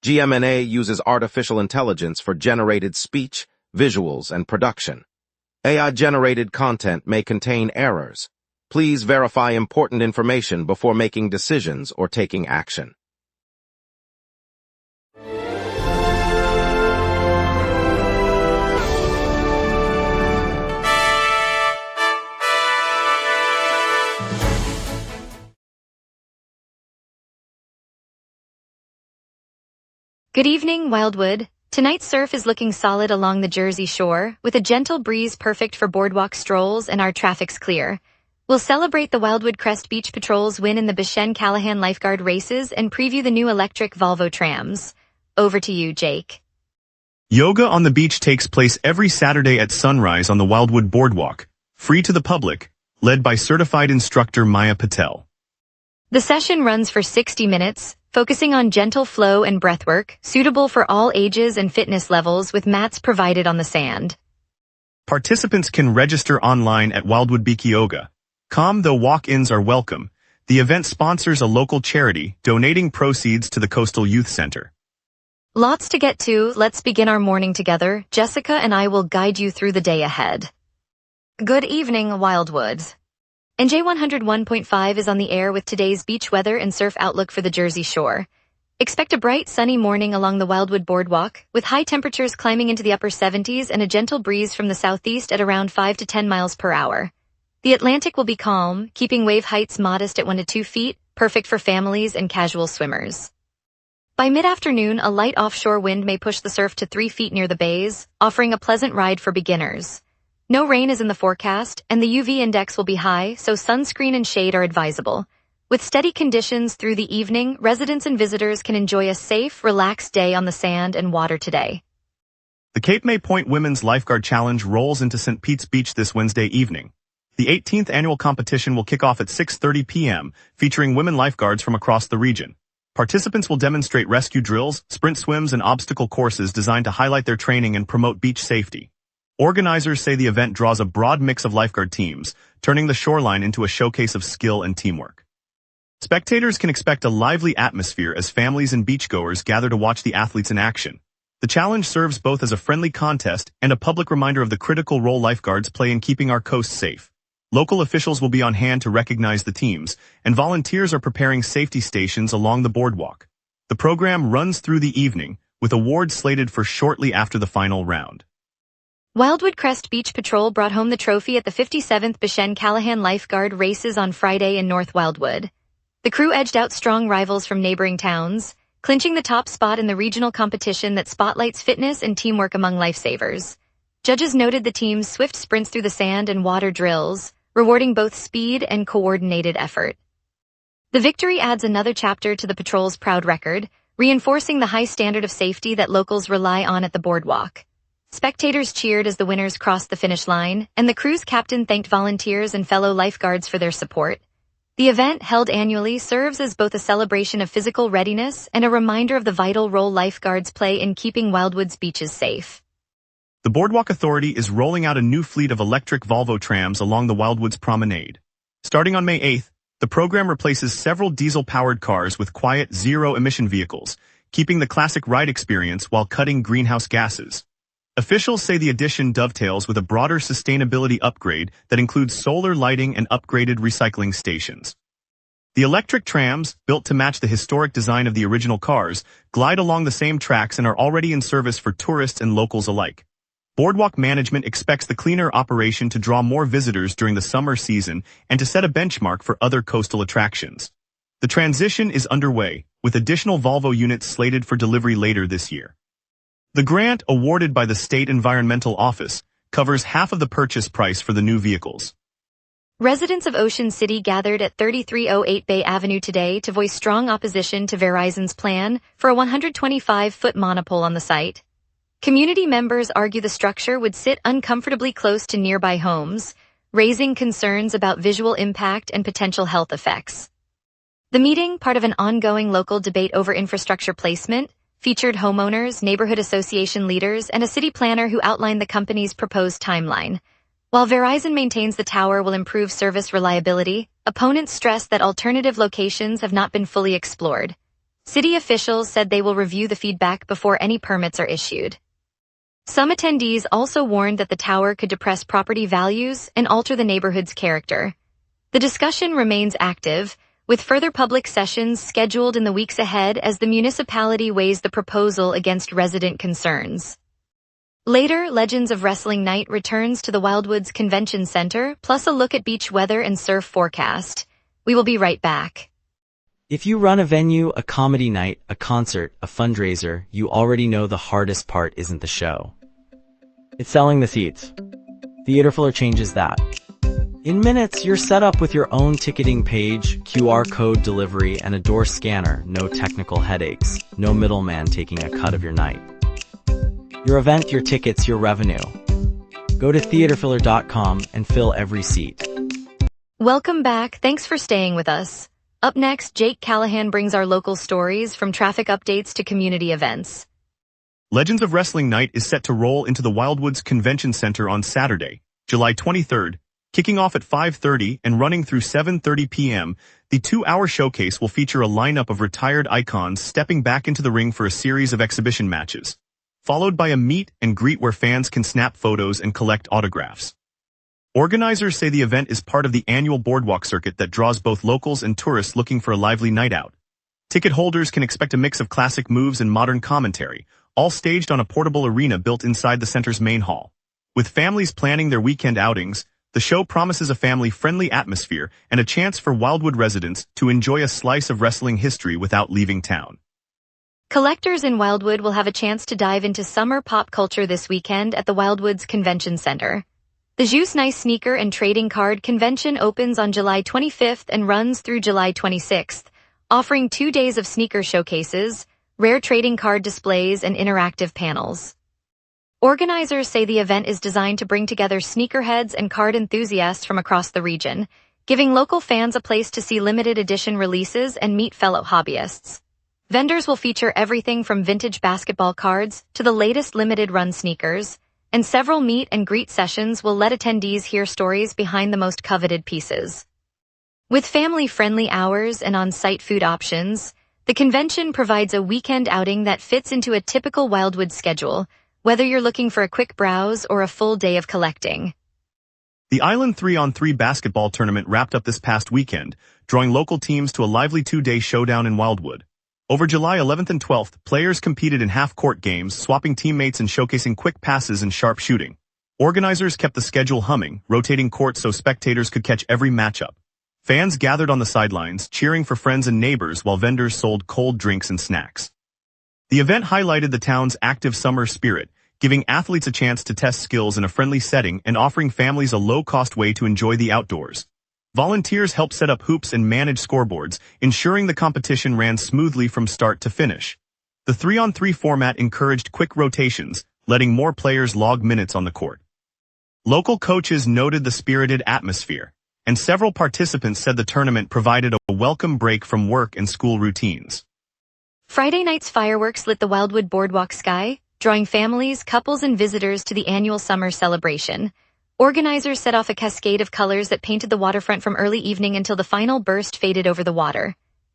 GMNA uses artificial intelligence for generated speech, visuals, and production. AI-generated content may contain errors. Please verify important information before making decisions or taking action. Good evening, Wildwood. Tonight's surf is looking solid along the Jersey shore, with a gentle breeze perfect for boardwalk strolls and our traffic's clear. We'll celebrate the Wildwood Crest Beach Patrol's win in the Bishen-Callahan lifeguard races and preview the new electric Volvo trams. Over to you, Jake. Yoga on the beach takes place every Saturday at sunrise on the Wildwood Boardwalk, free to the public, led by certified instructor Maya Patel. The session runs for 60 minutes, focusing on gentle flow and breathwork, suitable for all ages and fitness levels with mats provided on the sand. Participants can register online at Wildwood Beach Yoga.com, though walk-ins are welcome. The event sponsors a local charity, donating proceeds to the Coastal Youth Center. Lots to get to. Let's begin our morning together. Jessica and I will guide you through the day ahead. Good evening, Wildwood. NJ101.5 is on the air with today's beach weather and surf outlook for the Jersey Shore. Expect a bright, sunny morning along the Wildwood Boardwalk, with high temperatures climbing into the upper 70s and a gentle breeze from the southeast at around 5 to 10 miles per hour. The Atlantic will be calm, keeping wave heights modest at 1 to 2 feet, perfect for families and casual swimmers. By mid-afternoon, a light offshore wind may push the surf to 3 feet near the bays, offering a pleasant ride for beginners. No rain is in the forecast, and the UV index will be high, so sunscreen and shade are advisable. With steady conditions through the evening, residents and visitors can enjoy a safe, relaxed day on the sand and water today. The Cape May Point Women's Lifeguard Challenge rolls into St. Pete's Beach this Wednesday evening. The 18th annual competition will kick off at 6:30 p.m., featuring women lifeguards from across the region. Participants will demonstrate rescue drills, sprint swims, and obstacle courses designed to highlight their training and promote beach safety. Organizers say the event draws a broad mix of lifeguard teams, turning the shoreline into a showcase of skill and teamwork. Spectators can expect a lively atmosphere as families and beachgoers gather to watch the athletes in action. The challenge serves both as a friendly contest and a public reminder of the critical role lifeguards play in keeping our coast safe. Local officials will be on hand to recognize the teams, and volunteers are preparing safety stations along the boardwalk. The program runs through the evening, with awards slated for shortly after the final round. Wildwood Crest Beach Patrol brought home the trophy at the 57th Bishen-Callahan lifeguard races on Friday in North Wildwood. The crew edged out strong rivals from neighboring towns, clinching the top spot in the regional competition that spotlights fitness and teamwork among lifesavers. Judges noted the team's swift sprints through the sand and water drills, rewarding both speed and coordinated effort. The victory adds another chapter to the patrol's proud record, reinforcing the high standard of safety that locals rely on at the boardwalk. Spectators cheered as the winners crossed the finish line, and the crew's captain thanked volunteers and fellow lifeguards for their support. The event, held annually, serves as both a celebration of physical readiness and a reminder of the vital role lifeguards play in keeping Wildwood's beaches safe. The Boardwalk Authority is rolling out a new fleet of electric Volvo trams along the Wildwoods Promenade. Starting on May 8th, the program replaces several diesel-powered cars with quiet, zero-emission vehicles, keeping the classic ride experience while cutting greenhouse gases. Officials say the addition dovetails with a broader sustainability upgrade that includes solar lighting and upgraded recycling stations. The electric trams, built to match the historic design of the original cars, glide along the same tracks and are already in service for tourists and locals alike. Boardwalk management expects the cleaner operation to draw more visitors during the summer season and to set a benchmark for other coastal attractions. The transition is underway, with additional Volvo units slated for delivery later this year. The grant, awarded by the State Environmental Office, covers half of the purchase price for the new vehicles. Residents of Ocean City gathered at 3308 Bay Avenue today to voice strong opposition to Verizon's plan for a 125-foot monopole on the site. Community members argue the structure would sit uncomfortably close to nearby homes, raising concerns about visual impact and potential health effects. The meeting, part of an ongoing local debate over infrastructure placement, featured homeowners, neighborhood association leaders, and a city planner who outlined the company's proposed timeline. While Verizon maintains the tower will improve service reliability, opponents stress that alternative locations have not been fully explored. City officials said they will review the feedback before any permits are issued. Some attendees also warned that the tower could depress property values and alter the neighborhood's character. The discussion remains active, with further public sessions scheduled in the weeks ahead as the municipality weighs the proposal against resident concerns. Later, Legends of Wrestling Night returns to the Wildwoods Convention Center, plus a look at beach weather and surf forecast. We will be right back. If you run a venue, a comedy night, a concert, a fundraiser, you already know the hardest part isn't the show. It's selling the seats. Theaterfiller changes that. In minutes, you're set up with your own ticketing page, QR code delivery, and a door scanner. No technical headaches. No middleman taking a cut of your night. Your event, your tickets, your revenue. Go to theaterfiller.com and fill every seat. Welcome back. Thanks for staying with us. Up next, Jake Callahan brings our local stories from traffic updates to community events. Legends of Wrestling Night is set to roll into the Wildwoods Convention Center on Saturday, July 23rd, kicking off at 5:30 and running through 7:30 p.m. The 2-hour showcase will feature a lineup of retired icons stepping back into the ring for a series of exhibition matches, followed by a meet and greet where fans can snap photos and collect autographs. Organizers say the event is part of the annual boardwalk circuit that draws both locals and tourists looking for a lively night out. Ticket holders can expect a mix of classic moves and modern commentary, all staged on a portable arena built inside the center's main hall. With families planning their weekend outings, the show promises a family-friendly atmosphere and a chance for Wildwood residents to enjoy a slice of wrestling history without leaving town. Collectors in Wildwood will have a chance to dive into summer pop culture this weekend at the Wildwoods Convention Center. The Juice Nice Sneaker and Trading Card Convention opens on July 25th and runs through July 26th, offering 2 days of sneaker showcases, rare trading card displays, and interactive panels. Organizers say the event is designed to bring together sneakerheads and card enthusiasts from across the region, giving local fans a place to see limited edition releases and meet fellow hobbyists. Vendors will feature everything from vintage basketball cards to the latest limited-run sneakers, and several meet and greet sessions will let attendees hear stories behind the most coveted pieces. With family-friendly hours and on-site food options, the convention provides a weekend outing that fits into a typical Wildwood schedule, whether you're looking for a quick browse or a full day of collecting. The Island 3-on-3 basketball tournament wrapped up this past weekend, drawing local teams to a lively 2-day showdown in Wildwood. Over July 11th and 12th, players competed in half-court games, swapping teammates and showcasing quick passes and sharp shooting. Organizers kept the schedule humming, rotating courts so spectators could catch every matchup. Fans gathered on the sidelines, cheering for friends and neighbors while vendors sold cold drinks and snacks. The event highlighted the town's active summer spirit, giving athletes a chance to test skills in a friendly setting and offering families a low-cost way to enjoy the outdoors. Volunteers helped set up hoops and manage scoreboards, ensuring the competition ran smoothly from start to finish. The 3-on-3 format encouraged quick rotations, letting more players log minutes on the court. Local coaches noted the spirited atmosphere, and several participants said the tournament provided a welcome break from work and school routines. Friday night's fireworks lit the Wildwood Boardwalk sky, drawing families, couples, and visitors to the annual summer celebration. Organizers set off a cascade of colors that painted the waterfront from early evening until the final burst faded over the water.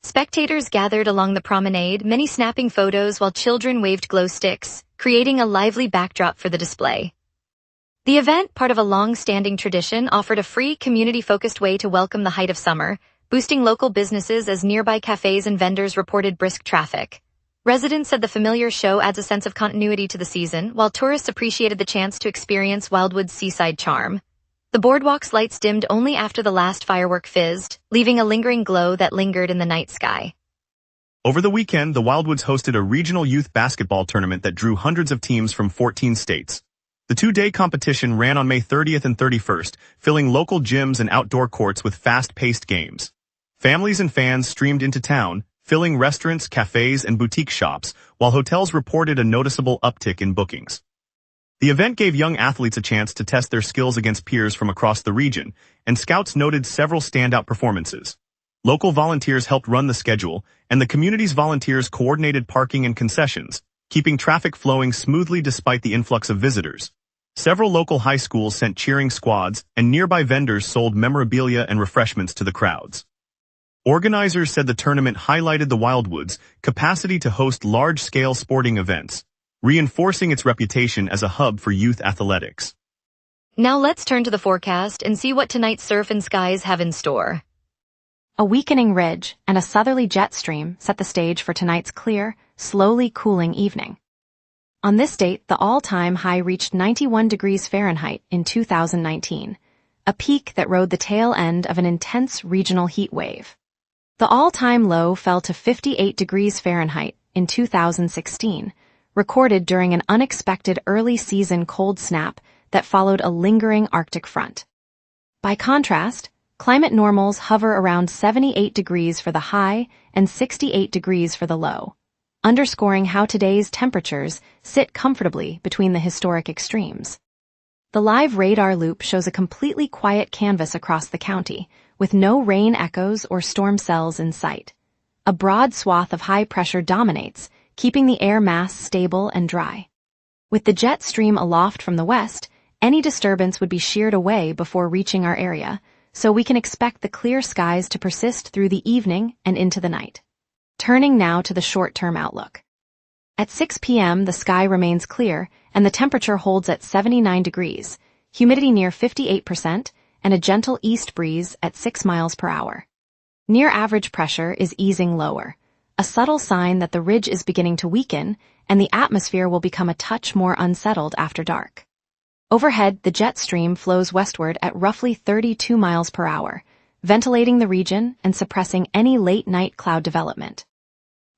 Spectators gathered along the promenade, many snapping photos while children waved glow sticks, creating a lively backdrop for the display. The event, part of a long-standing tradition, offered a free, community-focused way to welcome the height of summer, boosting local businesses as nearby cafes and vendors reported brisk traffic. Residents said the familiar show adds a sense of continuity to the season, while tourists appreciated the chance to experience Wildwood's seaside charm. The boardwalk's lights dimmed only after the last firework fizzed, leaving a lingering glow that lingered in the night sky. Over the weekend, the Wildwoods hosted a regional youth basketball tournament that drew hundreds of teams from 14 states. The 2-day competition ran on May 30th and 31st, filling local gyms and outdoor courts with fast-paced games. Families and fans streamed into town, filling restaurants, cafes, and boutique shops, while hotels reported a noticeable uptick in bookings. The event gave young athletes a chance to test their skills against peers from across the region, and scouts noted several standout performances. Local volunteers helped run the schedule, and the community's volunteers coordinated parking and concessions, keeping traffic flowing smoothly despite the influx of visitors. Several local high schools sent cheering squads, and nearby vendors sold memorabilia and refreshments to the crowds. Organizers said the tournament highlighted the Wildwood's capacity to host large-scale sporting events, reinforcing its reputation as a hub for youth athletics. Now let's turn to the forecast and see what tonight's surf and skies have in store. A weakening ridge and a southerly jet stream set the stage for tonight's clear, slowly cooling evening. On this date, the all-time high reached 91 degrees Fahrenheit in 2019, a peak that rode the tail end of an intense regional heat wave. The all-time low fell to 58 degrees Fahrenheit in 2016, recorded during an unexpected early-season cold snap that followed a lingering Arctic front. By contrast, climate normals hover around 78 degrees for the high and 68 degrees for the low, underscoring how today's temperatures sit comfortably between the historic extremes. The live radar loop shows a completely quiet canvas across the county, with no rain echoes or storm cells in sight. A broad swath of high pressure dominates, keeping the air mass stable and dry. With the jet stream aloft from the west, any disturbance would be sheared away before reaching our area, so we can expect the clear skies to persist through the evening and into the night. Turning now to the short-term outlook. At 6 p.m., the sky remains clear and the temperature holds at 79 degrees, humidity near 58%, and a gentle east breeze at 6 miles per hour. Near average pressure is easing lower, a subtle sign that the ridge is beginning to weaken and the atmosphere will become a touch more unsettled after dark. Overhead, the jet stream flows westward at roughly 32 miles per hour, ventilating the region and suppressing any late-night cloud development.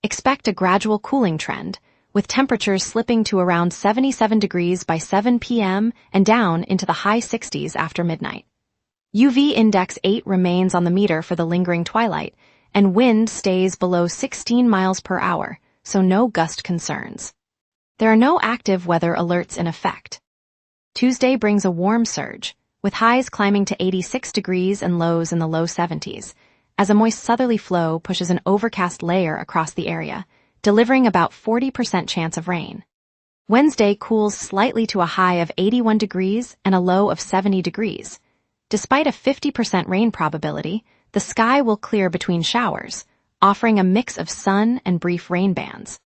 Expect a gradual cooling trend, with temperatures slipping to around 77 degrees by 7 p.m. and down into the high 60s after midnight. UV index 8 remains on the meter for the lingering twilight, and wind stays below 16 miles per hour, so no gust concerns. There are no active weather alerts in effect. Tuesday brings a warm surge, with highs climbing to 86 degrees and lows in the low 70s, as a moist southerly flow pushes an overcast layer across the area, delivering about 40% chance of rain. Wednesday cools slightly to a high of 81 degrees and a low of 70 degrees. Despite a 50% rain probability, the sky will clear between showers, offering a mix of sun and brief rain bands.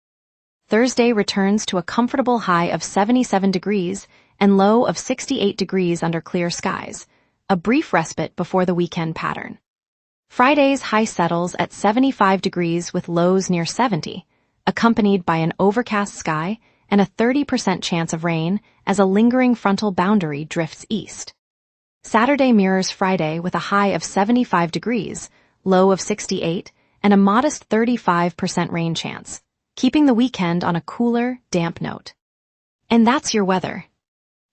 Thursday returns to a comfortable high of 77 degrees and low of 68 degrees under clear skies, a brief respite before the weekend pattern. Friday's high settles at 75 degrees with lows near 70, accompanied by an overcast sky and a 30% chance of rain as a lingering frontal boundary drifts east. Saturday mirrors Friday with a high of 75 degrees, low of 68, and a modest 35% rain chance, keeping the weekend on a cooler, damp note. And that's your weather.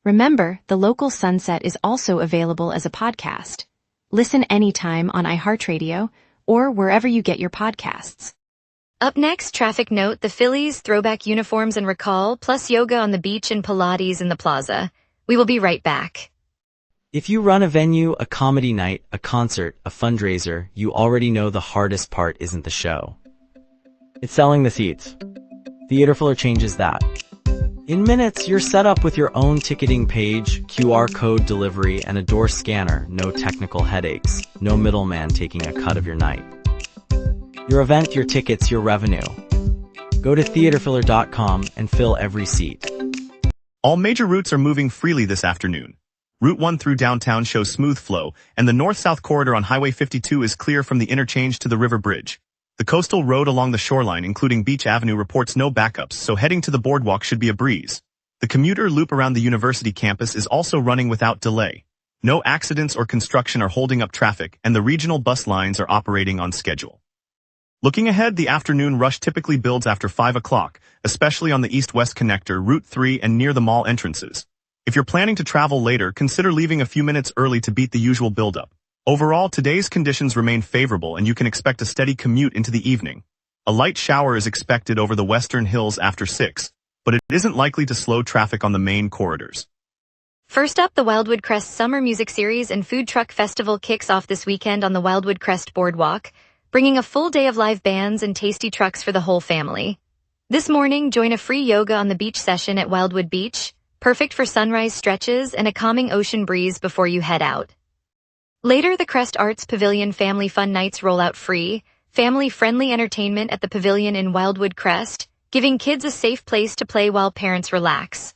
Remember, the local sunset is also available as a podcast. Listen anytime on iHeartRadio or wherever you get your podcasts. Up next, traffic note: the Phillies, throwback uniforms and recall, plus yoga on the beach and Pilates in the plaza. We will be right back. If you run a venue, a comedy night, a concert, a fundraiser, you already know the hardest part isn't the show. It's selling the seats. Theaterfiller changes that. In minutes, you're set up with your own ticketing page, QR code delivery, and a door scanner. No technical headaches. No middleman taking a cut of your night. Your event, your tickets, your revenue. Go to theaterfiller.com and fill every seat. All major routes are moving freely this afternoon. Route 1 through downtown shows smooth flow, and the north-south corridor on Highway 52 is clear from the interchange to the river bridge. The coastal road along the shoreline, including Beach Avenue, reports no backups, so heading to the boardwalk should be a breeze. The commuter loop around the university campus is also running without delay. No accidents or construction are holding up traffic, and the regional bus lines are operating on schedule. Looking ahead, the afternoon rush typically builds after 5 o'clock, especially on the east-west connector, Route 3, and near the mall entrances. If you're planning to travel later, consider leaving a few minutes early to beat the usual buildup. Overall, today's conditions remain favorable and you can expect a steady commute into the evening. A light shower is expected over the western hills after 6, but it isn't likely to slow traffic on the main corridors. First up, the Wildwood Crest Summer Music Series and Food Truck Festival kicks off this weekend on the Wildwood Crest Boardwalk, bringing a full day of live bands and tasty trucks for the whole family. This morning, join a free yoga on the beach session at Wildwood Beach, perfect for sunrise stretches and a calming ocean breeze before you head out. Later, the Crest Arts Pavilion Family Fun Nights roll out free, family-friendly entertainment at the pavilion in Wildwood Crest, giving kids a safe place to play while parents relax.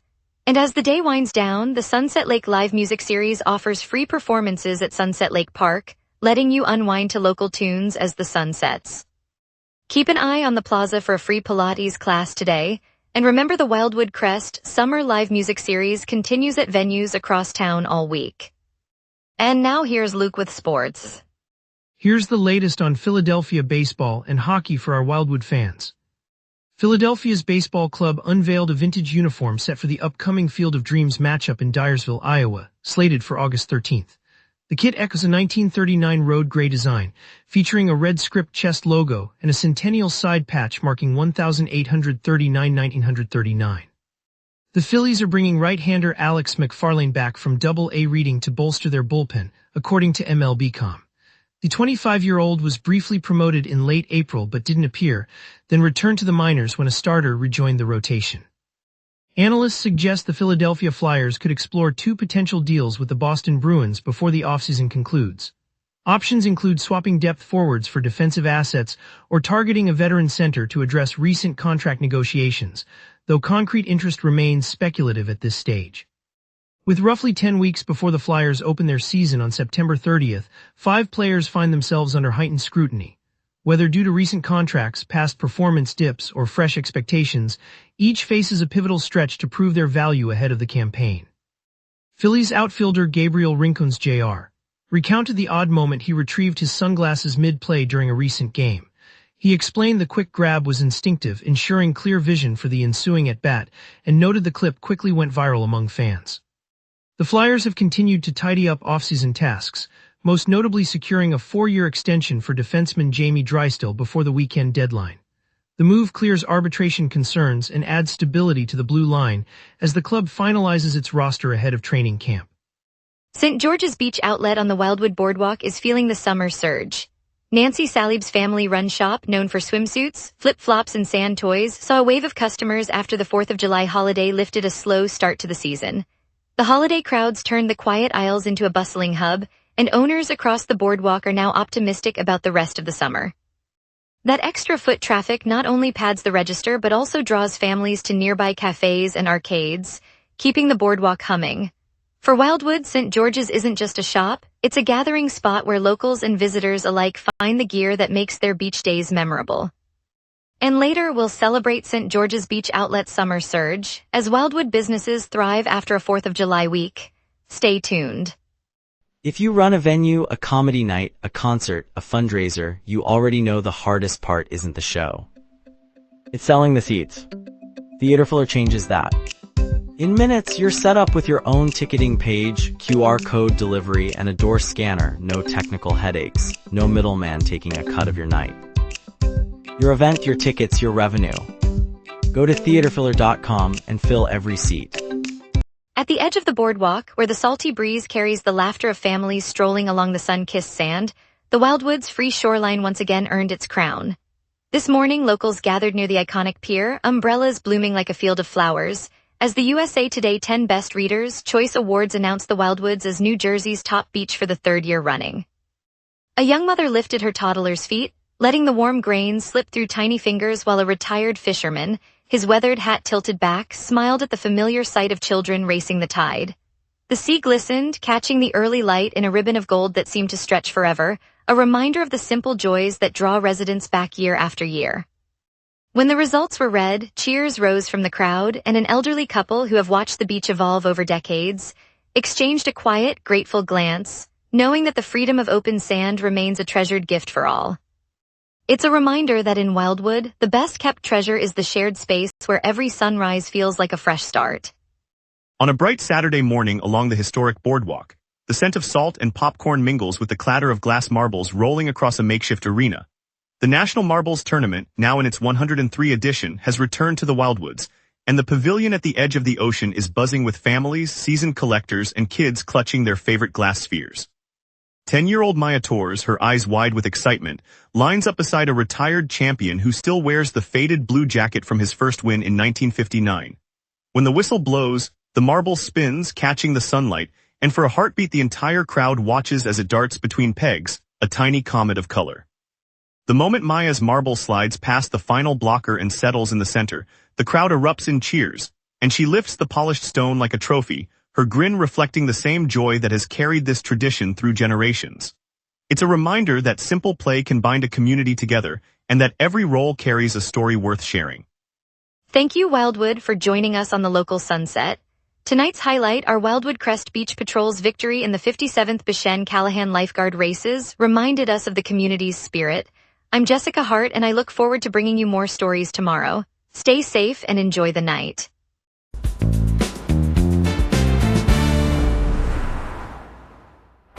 And as the day winds down, the Sunset Lake Live Music Series offers free performances at Sunset Lake Park, letting you unwind to local tunes as the sun sets. Keep an eye on the plaza for a free Pilates class today, and remember the Wildwood Crest Summer Live Music Series continues at venues across town all week. And now here's Luke with sports. Here's the latest on Philadelphia baseball and hockey for our Wildwood fans. Philadelphia's baseball club unveiled a vintage uniform set for the upcoming Field of Dreams matchup in Dyersville, Iowa, slated for August 13th. The kit echoes a 1939 road gray design, featuring a red script chest logo and a centennial side patch marking 1839-1939. The Phillies are bringing right-hander Alex McFarlane back from Double-A Reading to bolster their bullpen, according to MLB.com. The 25-year-old was briefly promoted in late April but didn't appear, then returned to the minors when a starter rejoined the rotation. Analysts suggest the Philadelphia Flyers could explore two potential deals with the Boston Bruins before the offseason concludes. Options include swapping depth forwards for defensive assets or targeting a veteran center to address recent contract negotiations, though concrete interest remains speculative at this stage. With roughly 10 weeks before the Flyers open their season on September 30th, 5 players find themselves under heightened scrutiny. Whether due to recent contracts, past performance dips, or fresh expectations, each faces a pivotal stretch to prove their value ahead of the campaign. Phillies outfielder Gabriel Rincones Jr. recounted the odd moment he retrieved his sunglasses mid-play during a recent game. He explained the quick grab was instinctive, ensuring clear vision for the ensuing at-bat, and noted the clip quickly went viral among fans. The Flyers have continued to tidy up off-season tasks, most notably securing a 4-year extension for defenseman Jamie Drysdale before the weekend deadline. The move clears arbitration concerns and adds stability to the blue line as the club finalizes its roster ahead of training camp. St. George's Beach Outlet on the Wildwood Boardwalk is feeling the summer surge. Nancy Salib's family-run shop, known for swimsuits, flip-flops, and sand toys, saw a wave of customers after the 4th of July holiday lifted a slow start to the season. The holiday crowds turned the quiet aisles into a bustling hub, and owners across the boardwalk are now optimistic about the rest of the summer. That extra foot traffic not only pads the register but also draws families to nearby cafes and arcades, keeping the boardwalk humming. For Wildwood, St. George's isn't just a shop, it's a gathering spot where locals and visitors alike find the gear that makes their beach days memorable. And later, we'll celebrate St. George's Beach Outlet's summer surge, as Wildwood businesses thrive after a 4th of July week. Stay tuned. If you run a venue, a comedy night, a concert, a fundraiser, you already know the hardest part isn't the show. It's selling the seats. Theaterfiller changes that. In minutes, you're set up with your own ticketing page, QR code delivery, and a door scanner. No technical headaches. No middleman taking a cut of your night. Your event, your tickets, your revenue. Go to theaterfiller.com and fill every seat. At the edge of the boardwalk, where the salty breeze carries the laughter of families strolling along the sun-kissed sand, the Wildwood's free shoreline once again earned its crown. This morning, locals gathered near the iconic pier, umbrellas blooming like a field of flowers, as the USA Today 10 Best Readers' Choice Awards announced the Wildwoods as New Jersey's top beach for the 3rd year running. A young mother lifted her toddler's feet, letting the warm grains slip through tiny fingers while a retired fisherman, his weathered hat tilted back, smiled at the familiar sight of children racing the tide. The sea glistened, catching the early light in a ribbon of gold that seemed to stretch forever, a reminder of the simple joys that draw residents back year after year. When the results were read, cheers rose from the crowd, and an elderly couple who have watched the beach evolve over decades exchanged a quiet, grateful glance, knowing that the freedom of open sand remains a treasured gift for all. It's a reminder that in Wildwood, the best-kept treasure is the shared space where every sunrise feels like a fresh start. On a bright Saturday morning along the historic boardwalk, the scent of salt and popcorn mingles with the clatter of glass marbles rolling across a makeshift arena. The National Marbles Tournament, now in its 103rd edition, has returned to the Wildwoods, and the pavilion at the edge of the ocean is buzzing with families, seasoned collectors, and kids clutching their favorite glass spheres. 10-year-old Maya Torres, her eyes wide with excitement, lines up beside a retired champion who still wears the faded blue jacket from his first win in 1959. When the whistle blows, the marble spins, catching the sunlight, And for a heartbeat, the entire crowd watches as it darts between pegs, a tiny comet of color. The moment Maya's marble slides past the final blocker and settles in the center, the crowd erupts in cheers, and she lifts the polished stone like a trophy, her grin reflecting the same joy that has carried this tradition through generations. It's a reminder that simple play can bind a community together, and that every role carries a story worth sharing. Thank you, Wildwood, for joining us on the local sunset. Tonight's highlight, our Wildwood Crest Beach Patrol's victory in the 57th Bishen Callahan Lifeguard Races, reminded us of the community's spirit. I'm Jessica Hart, and I look forward to bringing you more stories tomorrow. Stay safe and enjoy the night.